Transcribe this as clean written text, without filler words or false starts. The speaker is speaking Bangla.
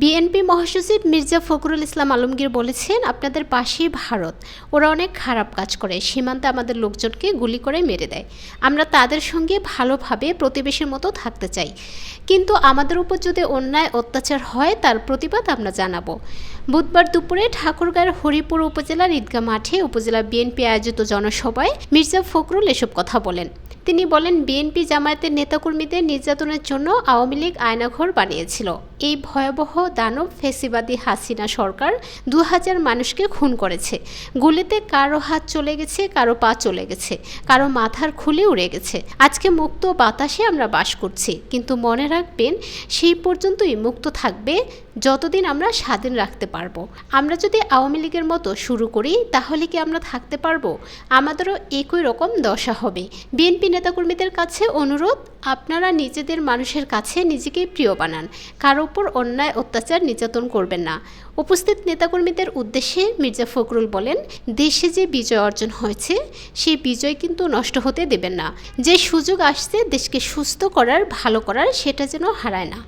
বিএনপি মহাসচিব মির্জা ফখরুল ইসলাম আলমগীর বলেছেন, আপনাদের পাশেই ভারত, ওরা অনেক খারাপ কাজ করে, সীমান্তে আমাদের লোকজনকে গুলি করে মেরে দেয়। আমরা তাদের সঙ্গে ভালোভাবে প্রতিবেশীর মতো থাকতে চাই, কিন্তু আমাদের উপর যদি অন্যায় অত্যাচার হয় তার প্রতিবাদ আমরা জানাবো। বুধবার দুপুরে ঠাকুরগাঁওয়ের হরিপুর উপজেলার ঈদগাহ মাঠে উপজেলা বিএনপি আয়োজিত জনসভায় মির্জা ফখরুল এসব কথা বলেন। তিনি বলেন, বিএনপি জামায়াতের নেতাকর্মীদের নির্যাতনের জন্য আওয়ামী লীগ আয়নাঘর বানিয়েছিল। এই ভয়াবহ দানব ফ্যাসিবাদী হাসিনা সরকার ২০০০ মানুষকে খুন করেছে। গুলিতে কারো হাত চলে গেছে, কারো পা চলে গেছে, কারো মাথার খুলি উড়ে গেছে। আজকে মুক্ত বাতাসে আমরা বাস করছি, কিন্তু মনে রাখবেন, সেই পর্যন্তই মুক্ত থাকবে যতদিন আমরা স্বাধীন রাখতে পারবো। আমরা যদি আওয়ামী লীগের মতো শুরু করি, তাহলে কি আমরা থাকতে পারবো? আমাদেরও একই রকম দশা হবে। বিএনপি নেতাকর্মীদের কাছে অনুরোধ, আপনারা নিজেদের মানুষের কাছে নিজেকেই প্রিয় বানান, কারো উপর অন্যায় অত্যাচার নির্যাতন করবেন না। উপস্থিত নেতাকর্মীদের উদ্দেশ্যে মির্জা ফখরুল বলেন, দেশে যে বিজয় অর্জন হয়েছে, সেই বিজয় কিন্তু নষ্ট হতে দেবেন না। যে সুযোগ আসছে দেশকে সুস্থ করার, ভালো করার, সেটা যেন হারায় না।